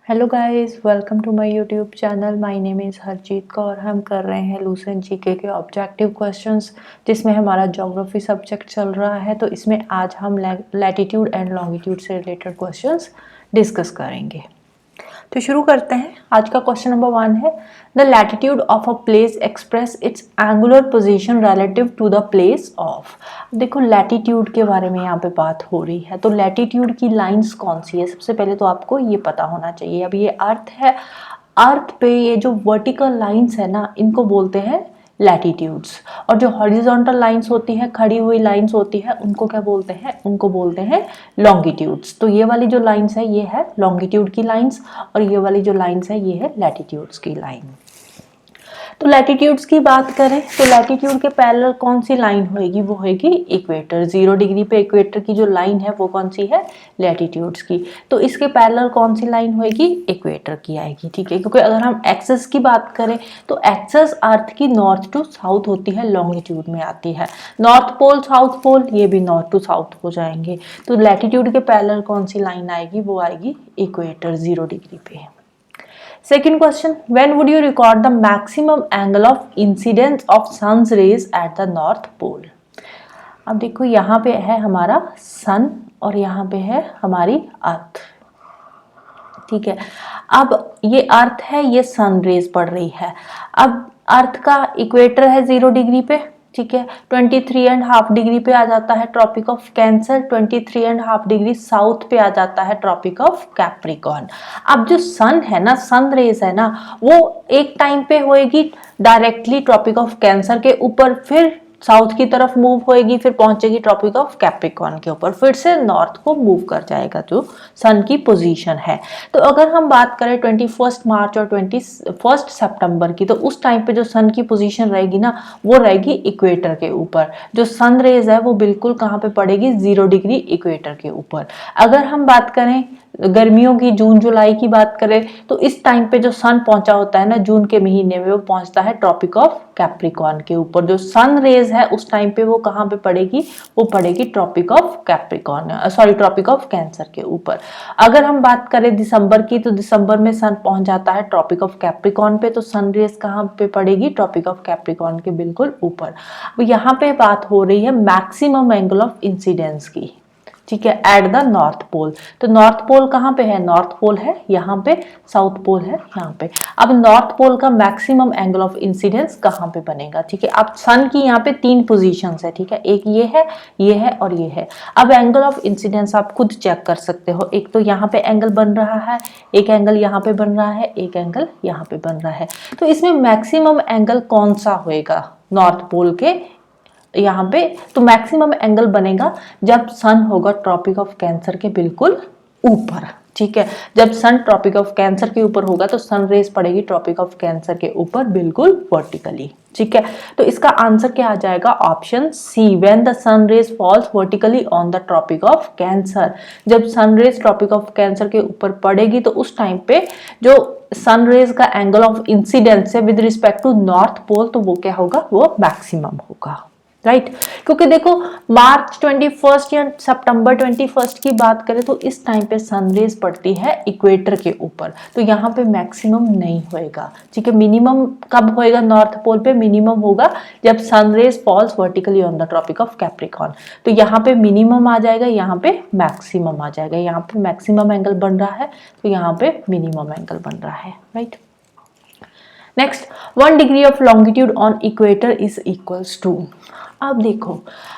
Hello guys, welcome to my YouTube channel. My name is Harjeet Kaur. हम कर रहे हैं लूसेंट जीके के ऑब्जेक्टिव क्वेश्चंस, जिसमें हमारा ज्योग्राफी सब्जेक्ट चल रहा है। तो इसमें आज हम लैटिट्यूड एंड लॉन्गिट्यूड से रिलेटेड क्वेश्चंस डिस्कस करेंगे। तो शुरू करते हैं। आज का क्वेश्चन नंबर 1 है, the latitude of a place express its angular position relative to the place of. देखो लैटिट्यूड के बारे में यहाँ पे बात हो रही है, तो लैटिट्यूड की लाइंस कौन सी है, सबसे पहले तो आपको ये पता होना चाहिए। अब ये अर्थ है, अर्थ पे ये जो वर्टिकल लाइंस है ना, इनको बोलते हैं लैटिट्यूड्स। और जो हॉरिजॉन्टल लाइंस होती है, खड़ी हुई लाइंस होती है, उनको क्या बोलते हैं, उनको बोलते हैं लॉन्गिट्यूड्स। तो ये वाली जो लाइंस है, ये है लॉन्गिट्यूड की लाइंस, और ये वाली जो लाइंस है, ये है लैटिट्यूड्स की लाइन। तो लैटिट्यूड्स की बात करें तो लैटिट्यूड के पैरेलल कौन सी लाइन होएगी, वो होएगी इक्वेटर। 0 डिग्री पे इक्वेटर की जो लाइन है वो कौन सी है, लैटिट्यूड्स की। तो इसके पैरेलल कौन सी लाइन होएगी, इक्वेटर की आएगी, ठीक है। क्योंकि अगर हम एक्सेस की बात करें तो एक्सेस अर्थ की नॉर्थ टू साउथ होती है, लॉन्गिट्यूड में आती है। नॉर्थ पोल साउथ पोल, ये भी नॉर्थ टू साउथ हो जाएंगे। तो लैटिट्यूड के पैरेलल कौन सी लाइन आएगी, वो आएगी इक्वेटर 0 डिग्री पे। Second question, when would you record the maximum angle of incidence of sun's rays at the north pole? अब देखो यहाँ पे है हमारा सन और यहाँ पे है हमारी अर्थ, ठीक है। अब ये अर्थ है, ये सन रेज पड़ रही है। अब अर्थ का इक्वेटर है 0 डिग्री पे, ठीक है। 23.5 डिग्री पे आ जाता है Tropic of cancer, 23.5 degree south पे आ जाता है ट्रॉपिक ऑफ कैप्रिकॉर्न। अब जो सन है ना, सन रेज है ना, वो एक टाइम पे होएगी डायरेक्टली ट्रॉपिक ऑफ कैंसर के ऊपर, फिर साउथ की तरफ मूव होएगी, फिर पहुंचेगी ट्रॉपिक ऑफ कैप्रिकॉर्न के ऊपर, फिर से नॉर्थ को मूव कर जाएगा जो सन की पोजीशन है। तो अगर हम बात करें 21 मार्च और 21 सितंबर की, तो उस टाइम पे जो सन की पोजीशन रहेगी ना, वो रहेगी इक्वेटर के ऊपर। जो सन रेज है वो बिल्कुल कहाँ पे पड़ेगी, 0 डिग्री इक्वेटर के ऊपर। अगर हम बात करें गर्मियों की, जून जुलाई की बात करें, तो इस टाइम पे जो सन पहुंचा होता है ना, जून के महीने में, वो पहुंचता है ट्रॉपिक ऑफ कैप्रिकॉर्न के ऊपर। जो सन रेज है उस टाइम पे वो कहाँ पे पड़ेगी, वो पड़ेगी Tropic of Capricorn, sorry Tropic of cancer के ऊपर। अगर हम बात करें दिसंबर की, तो दिसंबर में सन पहुंच जाता है ट्रॉपिक ऑफ कैप्रिकॉर्न पे, तो सन रेज कहाँ पे पड़ेगी, ट्रॉपिक ऑफ कैप्रिकॉर्न के बिल्कुल ऊपर। यहाँ पे बात हो रही है मैक्सिमम एंगल ऑफ इंसिडेंस की, ठीक है, एट द नॉर्थ पोल। तो नॉर्थ पोल कहाँ पे है, नॉर्थ पोल है यहाँ पे, साउथ पोल है यहाँ पे। अब नॉर्थ पोल का मैक्सिमम एंगल ऑफ इंसिडेंस कहाँ पे बनेगा, ठीक है। अब सन की यहाँ पे 3 पोजीशंस है, ठीक है, एक ये है, ये है और ये है। अब एंगल ऑफ इंसिडेंस आप खुद चेक कर सकते हो। एक तो यहाँ पे एंगल बन रहा है, एक एंगल यहाँ पे बन रहा है, एक एंगल यहाँ पे बन रहा है। तो इसमें मैक्सिमम एंगल कौन सा होएगा नॉर्थ पोल के यहाँ पे, तो मैक्सिमम एंगल बनेगा जब सन होगा ट्रॉपिक ऑफ कैंसर के बिल्कुल ऊपर, ठीक है। जब सन ट्रॉपिक ऑफ कैंसर के ऊपर होगा तो सन रेज पड़ेगी ट्रॉपिक ऑफ कैंसर के ऊपर बिल्कुल वर्टिकली, ठीक है। तो इसका आंसर क्या आ जाएगा, option C, when the sun rays falls vertically on the tropic of cancer. जब sun rays tropic of cancer के ऊपर पड़ेगी तो उस टाइम पे जो सन रेज का एंगल ऑफ इंसिडेंस है with respect to north pole, तो वो क्या होगा, वो मैक्सिमम होगा, राइट। क्योंकि देखो मार्च 21 या सितंबर 21 की बात करें तो इस टाइम पे सन रेज पड़ती है इक्वेटर के ऊपर, तो यहाँ पे मैक्सिमम नहीं होएगा, ठीक है। मिनिमम कब होएगा नॉर्थ पोल पे, मिनिमम होगा जब sun rays falls vertically on the tropic of Capricorn. तो यहाँ पे मिनिमम आ जाएगा, यहाँ पे मैक्सिमम आ जाएगा। यहाँ पे मैक्सिमम एंगल बन रहा है तो यहाँ पे मिनिमम एंगल बन रहा है, right. Next, 1 degree of longitude on equator is equals to. अब देखो,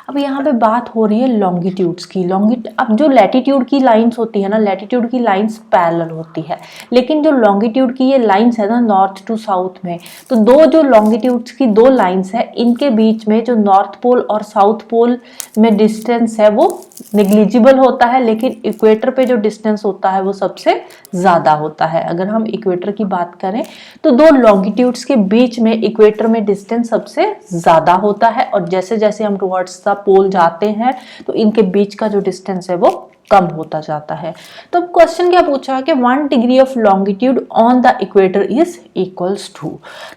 अब यहाँ पे बात हो रही है लॉन्गिट्यूड्स की। अब जो लैटिट्यूड की लाइंस होती है ना, लैटिट्यूड की लाइंस पैरेलल होती है, लेकिन जो लॉन्गिट्यूड की ये लाइंस है ना नॉर्थ टू साउथ में, तो दो जो लॉन्गिट्यूड्स की 2 लाइंस है, इनके बीच में जो नॉर्थ पोल और साउथ पोल में डिस्टेंस है वो निग्लिजिबल होता है, लेकिन इक्वेटर पे जो डिस्टेंस होता है वो सबसे ज्यादा होता है। अगर हम इक्वेटर की बात करें तो 2 लॉन्गिट्यूड्स के बीच में इक्वेटर में डिस्टेंस सबसे ज्यादा होता है, और जैसे जैसे हम टुवर्ड्स द पोल जाते हैं तो इनके बीच का जो डिस्टेंस है वो कम होता जाता है। तो क्वेश्चन क्या पूछा है कि 1 degree of longitude on the equator is equals to,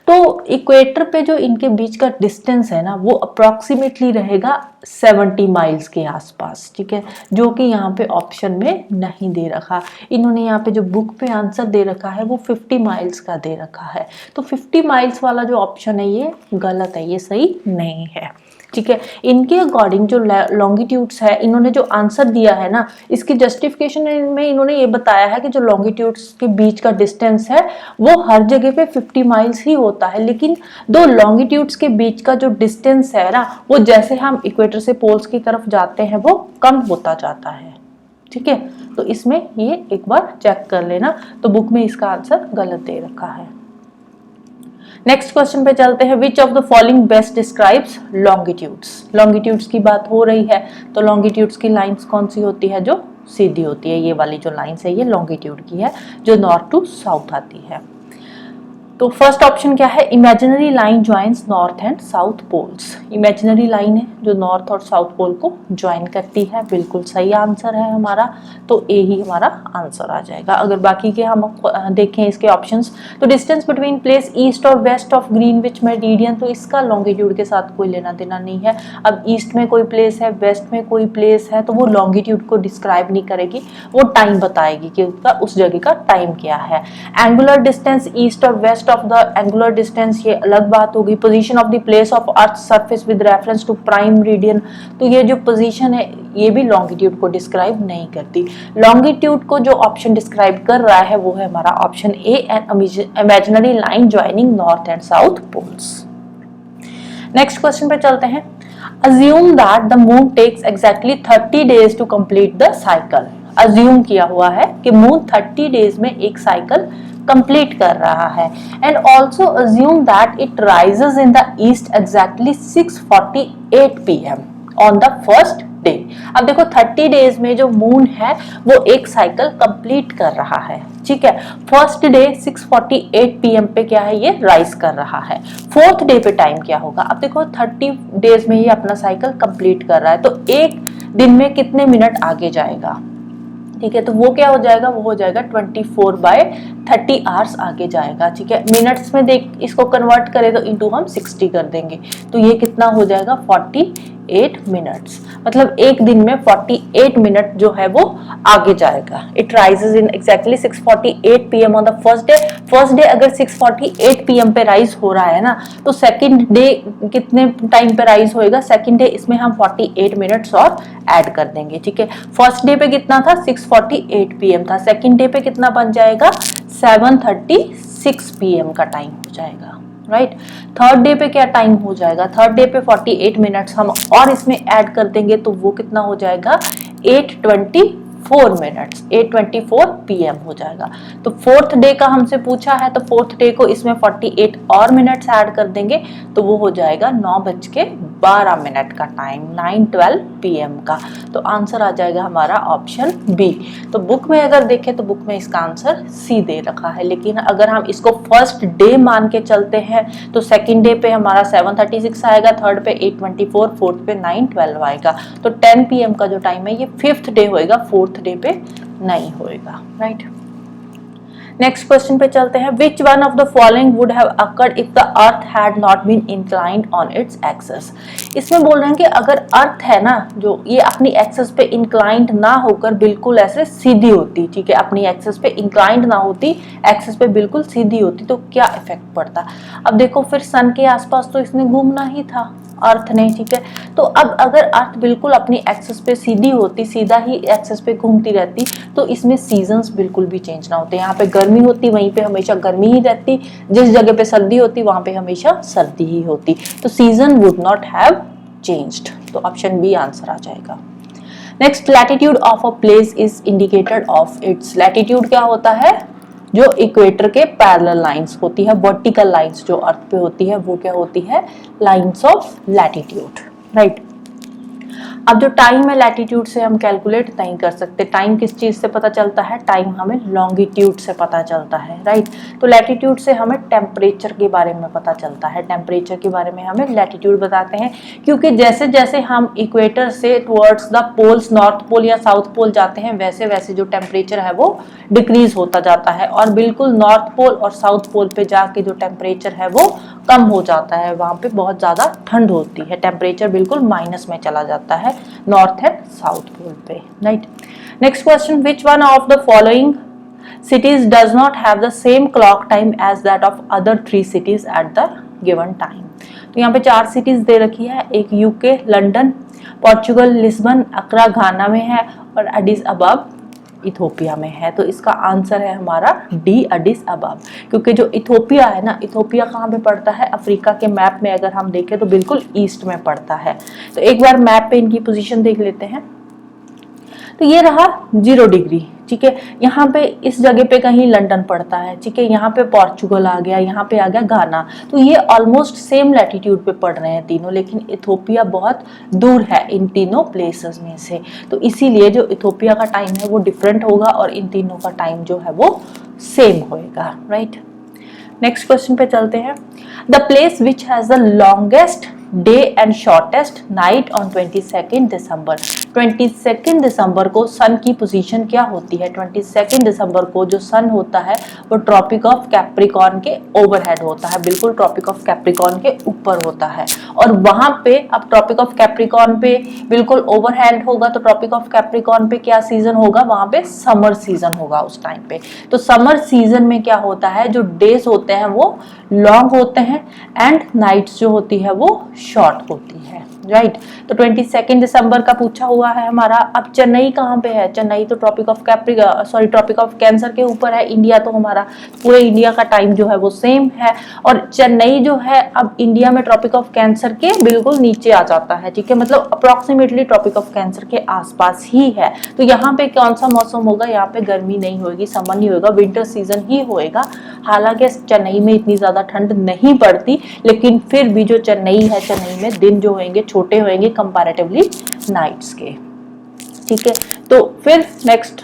तो इक्वेटर पे जो इनके बीच का डिस्टेंस है ना वो अप्रॉक्सीमेटली रहेगा 70 माइल्स के आसपास, ठीक है, जो कि यहाँ पे ऑप्शन में नहीं दे रखा। इन्होंने यहाँ पे जो बुक पे आंसर दे रखा है वो 50 माइल्स का दे रखा है, तो 50 माइल्स वाला जो ऑप्शन है ये गलत है, ये सही नहीं है, ठीक है। इनके अकॉर्डिंग जो लॉन्गिट्यूड्स है, इन्होंने जो आंसर दिया है ना, इसकी जस्टिफिकेशन में इन्होंने ये बताया है कि जो लॉन्गिट्यूड्स के बीच का डिस्टेंस है वो हर जगह पे 50 माइल्स ही होता है, लेकिन दो लॉन्गिट्यूड्स के बीच का जो डिस्टेंस है ना वो जैसे हम इक्वेटर से पोल्स की तरफ जाते हैं वो कम होता जाता है, ठीक है। तो इसमें ये एक बार चेक कर लेना, तो बुक में इसका आंसर गलत दे रखा है। नेक्स्ट क्वेश्चन पे चलते हैं, विच of the following best describes longitudes. Longitudes की बात हो रही है, तो लॉन्गिट्यूड्स की लाइंस कौन सी होती है, जो सीधी होती है, ये वाली जो लाइंस है ये लॉन्गिट्यूड की है, जो नॉर्थ टू साउथ आती है। तो फर्स्ट ऑप्शन क्या है, imaginary line joins north and south poles. Imaginary line है जो नॉर्थ और साउथ पोल को ज्वाइन करती है, बिल्कुल सही आंसर है हमारा, तो ए ही हमारा आंसर आ जाएगा। अगर बाकी के हम देखें इसके ऑप्शंस, तो डिस्टेंस बिटवीन प्लेस ईस्ट और वेस्ट ऑफ ग्रीनविच मेरिडियन, तो इसका लॉन्गिट्यूड के साथ कोई लेना देना नहीं है। अब ईस्ट में कोई प्लेस है, वेस्ट में कोई प्लेस है, तो वो लॉन्गिट्यूड को डिस्क्राइब नहीं करेगी, वो टाइम बताएगी कि उसका उस जगह का टाइम क्या है। एंगुलर डिस्टेंस ईस्ट और west of the angular distance, ये अलग बात होगी। Position of the place of earth surface with reference to prime meridian, तो ये जो पोजीशन है ये भी लॉन्गिट्यूड को डिस्क्राइब नहीं करती। लॉन्गिट्यूड को जो ऑप्शन डिस्क्राइब कर रहा है वो है हमारा option A, an imaginary line joining north and south poles. Next question पे चलते हैं, assume that the moon takes exactly 30 days to complete the cycle। Assume किया हुआ है कि मून 30 डेज में एक साइकिल कंप्लीट कर रहा है, and also assume that it rises in the east exactly 6:48 PM on the first day. अब देखो 30 डेज में जो मून है वो एक साइकिल कंप्लीट कर रहा है, ठीक है। फर्स्ट डे 6:48 PM पे क्या है, ये राइज कर रहा है। फोर्थ डे पे टाइम क्या होगा, अब देखो 30 डेज में ये अपना साइकिल कंप्लीट कर रहा है, तो एक दिन में कितने मिनट आगे जाएगा, ठीक है। तो वो क्या हो जाएगा, वो हो जाएगा 24/30 आवर्स आगे जाएगा, ठीक है। मिनट्स में देख इसको कन्वर्ट करें तो इंटू हम 60 कर देंगे, तो ये कितना हो जाएगा 48 मिनट्स, मतलब एक दिन में 48 मिनट जो है वो आगे जाएगा। It rises in exactly 6:48 PM on the first day. First day अगर 6:48 PM पे राइज हो रहा है ना, तो सेकंड डे कितने टाइम पे राइज होएगा, सेकंड डे इसमें हम 48 मिनट्स और ऐड कर देंगे, ठीक है। फर्स्ट डे पे कितना था 6:48 PM था, सेकंड डे पे कितना बन जाएगा 7:36 PM का टाइम हो जाएगा, राइट। थर्ड डे पे क्या टाइम हो जाएगा, थर्ड डे पे 48 मिनट्स हम और इसमें ऐड कर देंगे, तो वो कितना हो जाएगा 8:24 मिनट्स, 8:24 PM हो जाएगा। तो फोर्थ डे का हमसे पूछा है, तो फोर्थ डे को इसमें 48 और मिनट्स ऐड कर देंगे, तो वो हो जाएगा 9:12 का टाइम, 9:12 PM का। तो आंसर आ जाएगा हमारा ऑप्शन बी। तो बुक में अगर देखें तो बुक में इसका आंसर सी दे रखा है, लेकिन अगर हम इसको फर्स्ट डे मान के चलते हैं तो सेकंड डे पे हमारा 7:36 आएगा, थर्ड पे 8:24, फोर्थ पे 9:12 आएगा। तो 10 PM का जो टाइम है ये फिफ्थ डे होएगा, फोर्थ डे पे नहीं होएगा, राइट। नेक्स्ट क्वेश्चन पे चलते हैं, which one of the following would have occurred if the earth had not been inclined on its axis. इसमें बोल रहे हैं कि अगर अर्थ है ना जो ये अपनी एक्सिस पे इंक्लाइंड ना होकर बिल्कुल ऐसे सीधी होती, ठीक है, अपनी एक्सिस पे इंक्लाइंड ना होती, एक्सिस पे बिल्कुल सीधी होती, तो क्या इफेक्ट पड़ता। अब देखो फिर सन के आसपास तो इसने घूमना ही था अर्थ ने, ठीक है। तो अब अगर अर्थ बिल्कुल अपनी एक्सिस पे सीधी होती, सीधा ही एक्सिस पे घूमती रहती, तो इसमें सीजन्स बिल्कुल भी चेंज ना होते। यहाँ पे गर्मी होती, वहीं पे हमेशा गर्मी ही रहती, जिस जगह पे सर्दी होती वहां पे हमेशा सर्दी ही होती, तो season would not have changed. तो ऑप्शन बी आंसर आ जाएगा। Next, latitude of a place is indicated of its. Latitude क्या होता है, जो इक्वेटर के पैरेलल लाइंस होती है, वर्टिकल लाइंस जो अर्थ पे होती है वो क्या होती है, लाइंस ऑफ लैटिट्यूड, राइट। अब जो टाइम है लैटिट्यूड से हम कैलकुलेट नहीं कर सकते। टाइम किस चीज से पता चलता है? टाइम हमें लॉन्गिट्यूड से पता चलता है, राइट। तो लैटिट्यूड से हमें टेम्परेचर के बारे में पता चलता है, टेम्परेचर के बारे में हमें लैटिट्यूड बताते हैं, क्योंकि जैसे जैसे हम इक्वेटर से towards the poles, north pole या साउथ पोल जाते हैं, वैसे वैसे जो टेम्परेचर है वो डिक्रीज होता जाता है, और बिल्कुल नॉर्थ पोल और साउथ पोल पे जाके जो टेम्परेचर है वो कम हो जाता है, वहां पे बहुत ज्यादा ठंड होती है, टेम्परेचर बिल्कुल माइनस में चला जाता है नॉर्थ एंड साउथ पोल पे, right. Next question, which one of the following cities does not have the same clock time as that of other 3 cities at the given time? तो यहाँ पे 4 cities दे रखी है, एक यूके लंदन, पोर्चुगल लिस्बन, अक्रा घाना में है, और एडिस अबाब इथोपिया में है। तो इसका आंसर है हमारा डी, एडिस अबाब, क्योंकि जो इथोपिया है ना, इथोपिया कहाँ पे पड़ता है? अफ्रीका के मैप में अगर हम देखें तो बिल्कुल ईस्ट में पड़ता है। तो एक बार मैप पे इनकी पोजीशन देख लेते हैं। तो ये रहा 0 डिग्री, ठीक है। यहाँ पे इस जगह पे कहीं लंदन पड़ता है, ठीक है, यहाँ पे पोर्चुगल आ गया, यहाँ पे आ गया घाना। तो ये ऑलमोस्ट सेम लैटिट्यूड पे पड़ रहे हैं तीनों, लेकिन इथोपिया बहुत दूर है इन तीनों प्लेसेस में से, तो इसीलिए जो इथोपिया का टाइम है वो डिफरेंट होगा और इन तीनों का टाइम जो है वो सेम होएगा, राइट। नेक्स्ट क्वेश्चन पे चलते हैं। The place which has the longest day and shortest night on 22 दिसंबर। 22 दिसंबर को सन की पोजीशन क्या होती है? 22 दिसंबर को जो सन होता है वो ट्रॉपिक ऑफ कैप्रिकॉर्न के ओवरहेड होता है, बिल्कुल ट्रॉपिक ऑफ कैप्रिकॉर्न के ऊपर होता है, और वहां पे अब ट्रॉपिक ऑफ कैप्रिकॉर्न पे बिल्कुल ओवरहेड होगा, तो ट्रॉपिक ऑफ कैप्रिकॉर्न पे क्या सीजन होगा? वहां पे समर सीजन होगा उस टाइम पे। तो समर सीजन में क्या होता है, जो डेज होते हैं वो लॉन्ग होते हैं एंड नाइट्स जो होती है वो शॉर्ट होती है, राइट। तो 22 दिसंबर का पूछा हुआ है हमारा। अब चेन्नई कहाँ पे है? चेन्नई तो ट्रॉपिक ऑफ कैंसर के ऊपर है। इंडिया तो हमारा पूरे इंडिया का टाइम जो है वो सेम है, और चेन्नई जो है अब इंडिया में ट्रॉपिक ऑफ कैंसर के बिल्कुल नीचे आ जाता है, ठीक है, मतलब अप्रोक्सीमेटली ट्रॉपिक ऑफ कैंसर के आसपास ही है। तो यहाँ पे कौन सा मौसम होगा? यहाँ पे गर्मी नहीं होगी, समर नहीं होगा, विंटर सीजन ही होएगा। हालांकि चेन्नई में इतनी ज्यादा ठंड नहीं पड़ती, लेकिन फिर भी जो चेन्नई है, चेन्नई में दिन जो होंगे छोटे होंगे कंपैरेटिवली नाइट्स के, ठीक है। तो फिर नेक्स्ट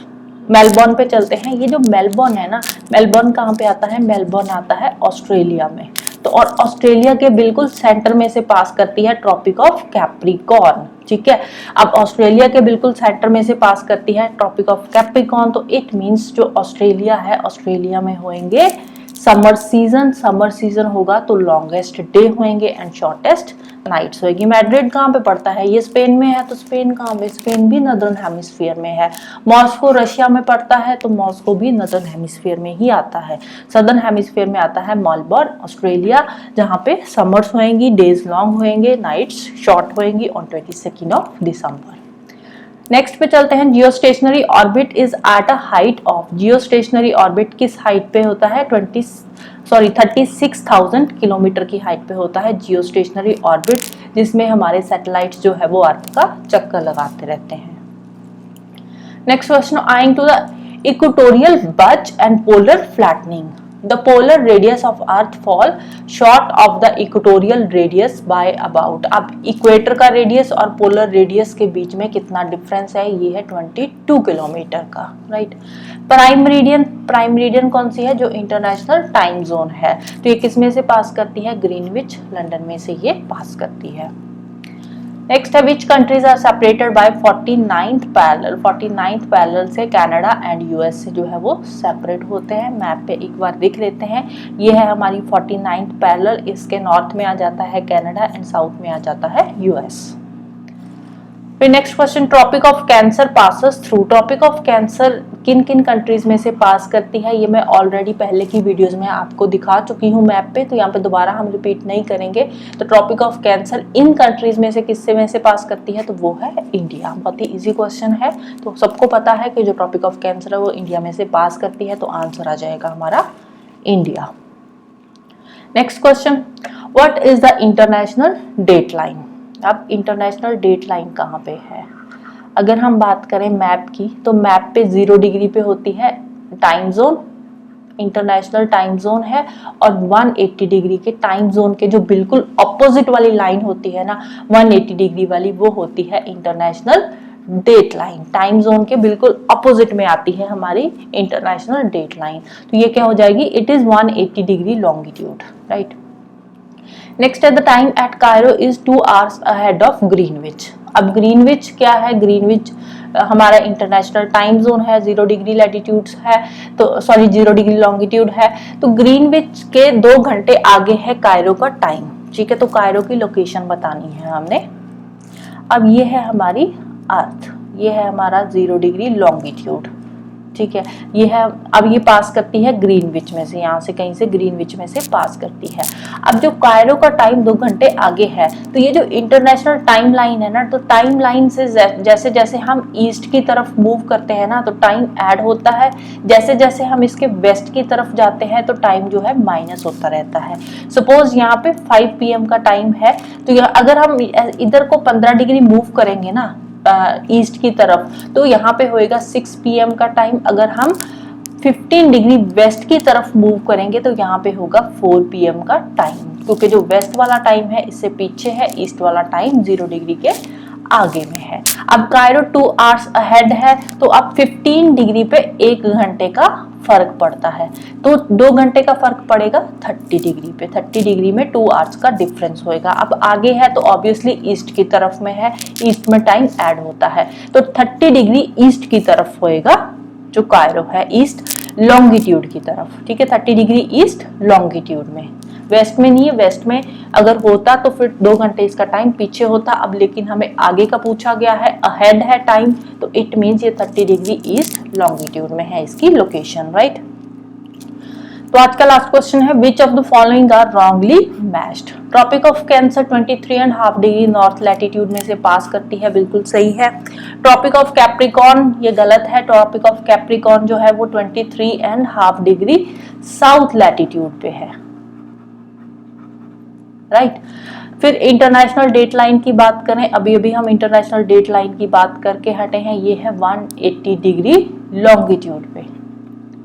मेलबोर्न पे चलते हैं। ये जो मेलबोर्न है ना, मेलबोर्न कहाँ पे आता है? मेलबोर्न आता है ऑस्ट्रेलिया में। तो और ऑस्ट्रेलिया के बिल्कुल सेंटर में से पास करती है ट्रॉपिक ऑफ कैप्रिकॉर्न, ठीक है। अब ऑस्ट्रेलिया के बिल्कुल सेंटर में से पास करती है ट्रॉपिक ऑफ कैप्रिकॉर्न, तो इट मींस जो ऑस्ट्रेलिया है, ऑस्ट्रेलिया में होंगे समर सीजन होगा तो लॉन्गेस्ट डे होंगे एंड शॉर्टेस्ट नाइट्स होगी। मैड्रिड कहाँ पे पड़ता है? ये स्पेन में है, तो स्पेन कहाँ पे? स्पेन भी नदर्न हेमिस्फीयर में है। मॉस्को रशिया में पड़ता है, तो मॉस्को भी नदर्न हेमिस्फीयर में ही आता है। सदर्न हेमिस्फीयर में आता है मेलबोर्न ऑस्ट्रेलिया, जहाँ पे समर्स होंगी, डेज लॉन्ग होंगे, नाइट्स शॉर्ट होंगी ऑन 22 दिसंबर। नेक्स्ट पे चलते हैं। Geostationary orbit is at a height of. Geostationary orbit किस हाइट पे होता है? 36,000 किलोमीटर की हाइट पे होता है जियोस्टेशनरी ऑर्बिट, जिसमें हमारे सैटेलाइट्स जो है वो अर्थ का चक्कर लगाते रहते हैं। Next question, owing to the equatorial bulge and polar flattening, the polar radius of earth fall short of the equatorial radius by about। अब इक्वेटर का रेडियस और पोलर रेडियस के बीच में कितना डिफरेंस है? ये है 22 किलोमीटर का, राइट। प्राइम मेरिडियन कौन सी है? जो इंटरनेशनल टाइम जोन है, तो ये किस में से पास करती है? ग्रीनविच लंदन में से ये पास करती है। नेक्स्ट है, which countries are separated by 49th parallel. 49th parallel से कनाडा एंड यूएस से जो है वो सेपरेट होते हैं। मैप पे एक बार देख लेते हैं। ये है हमारी 49th पैरेलल, इसके नॉर्थ में आ जाता है कनाडा एंड साउथ में आ जाता है यूएस। फिर next question, Tropic of Cancer passes through. Tropic of Cancer किन किन कंट्रीज में से पास करती है? ये मैं ऑलरेडी पहले की वीडियोस में आपको दिखा चुकी हूँ मैप पे, तो यहाँ पे दोबारा हम रिपीट नहीं करेंगे। तो ट्रॉपिक ऑफ कैंसर इन कंट्रीज में से किससे में से पास करती है? तो वो है इंडिया। बहुत ही इजी क्वेश्चन है, तो सबको पता है कि जो ट्रॉपिक ऑफ कैंसर है वो इंडिया में से पास करती है, तो आंसर आ जाएगा हमारा India. Next question, what is the international date line. अब इंटरनेशनल डेट लाइन कहाँ पे है? अगर हम बात करें मैप की, तो मैप पे 0 डिग्री पे होती है time zone, international time zone है, और 180 डिग्री के टाइम जोन के जो बिल्कुल ऑपोजिट वाली लाइन होती है ना 180 डिग्री वाली, वो होती है international date line. Time zone के बिल्कुल ऑपोजिट में आती है हमारी इंटरनेशनल डेट लाइन। तो ये क्या हो जाएगी, it is 180 degree longitude, right. Next है the time at Cairo is 2 hours ahead of Greenwich. अब ग्रीनविच क्या है, ग्रीनविच हमारा इंटरनेशनल टाइम जोन है, 0 डिग्री लैटिट्यूड है, तो सॉरी 0 डिग्री लॉन्गिट्यूड है, तो ग्रीनविच के 2 घंटे आगे है कायरो का टाइम, ठीक है। तो कायरो की लोकेशन बतानी है हमने। अब ये है हमारी अर्थ, ये है हमारा 0 डिग्री लॉन्गिट्यूड, ठीक है। ये है, अब ये पास करती है ग्रीनविच में से, यहाँ से कहीं से ग्रीनविच में से पास करती है। अब जो कायरो का टाइम 2 घंटे आगे है, तो ये जो इंटरनेशनल टाइम लाइन है ना, तो टाइम लाइन से जैसे जैसे हम ईस्ट की तरफ मूव करते हैं ना, तो टाइम ऐड होता है, जैसे जैसे हम इसके वेस्ट की तरफ जाते हैं तो टाइम जो है माइनस होता रहता है। सपोज यहाँ पे 5 PM का टाइम है, तो अगर हम इधर को 15 डिग्री मूव करेंगे ना ईस्ट की तरफ, तो यहाँ पे होएगा 6 PM का टाइम। अगर हम 15 डिग्री वेस्ट की तरफ मूव करेंगे तो यहाँ पे होगा 4 PM का टाइम, क्योंकि जो वेस्ट वाला टाइम है इससे पीछे है, ईस्ट वाला टाइम 0 डिग्री के आगे में है। अब कायरो 2 आवर्स अहेड है, तो अब 15 डिग्री पे 1 घंटे का फर्क पड़ता है, तो 2 घंटे का फर्क पड़ेगा 30 डिग्री पे। 30 डिग्री में 2 आवर्स का डिफरेंस होएगा। अब आगे है तो ऑब्वियसली ईस्ट की तरफ में है, ईस्ट में टाइम ऐड होता है, तो 30 डिग्री ईस्ट की तरफ होएगा जो कायरो है, ईस्ट लॉन्गिट्यूड की तरफ, ठीक है। 30 डिग्री ईस्ट लॉन्गिट्यूड में, वेस्ट में नहीं है। वेस्ट में अगर होता तो फिर 2 घंटे इसका टाइम पीछे होता। अब लेकिन हमें आगे का पूछा गया है, अहेड है टाइम, तो इट मीन्स ये 30 डिग्री ईस्ट लॉन्गिट्यूड में है इसकी लोकेशन, राइट। तो आज का लास्ट क्वेश्चन है, which of the following are wrongly matched. Tropic of cancer 23.5 degree north latitude में से पास करती है, बिल्कुल सही है। ट्रॉपिक ऑफ कैप्रिकॉर्न ये गलत है, ट्रॉपिक ऑफ कैप्रिकॉर्न जो है वो 23.5 डिग्री साउथ लैटिट्यूड पे है, राइट। फिर इंटरनेशनल डेट लाइन की बात करें, अभी अभी हम इंटरनेशनल डेट लाइन की बात करके हटे हैं, ये है 180 डिग्री लॉन्गिट्यूड पे,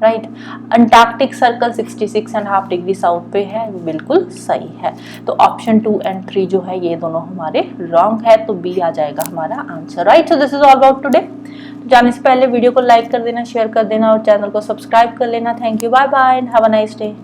right. Antarctic circle 66.5 degree south पे है, बिल्कुल सही है। तो ऑप्शन 2 और 3 जो है ये दोनों हमारे रॉन्ग है, तो बी आ जाएगा हमारा answer, right. So this is all about today. जाने से पहले वीडियो को लाइक कर देना, शेयर कर देना और चैनल को सब्सक्राइब कर लेना। Thank you, bye bye and have a nice day.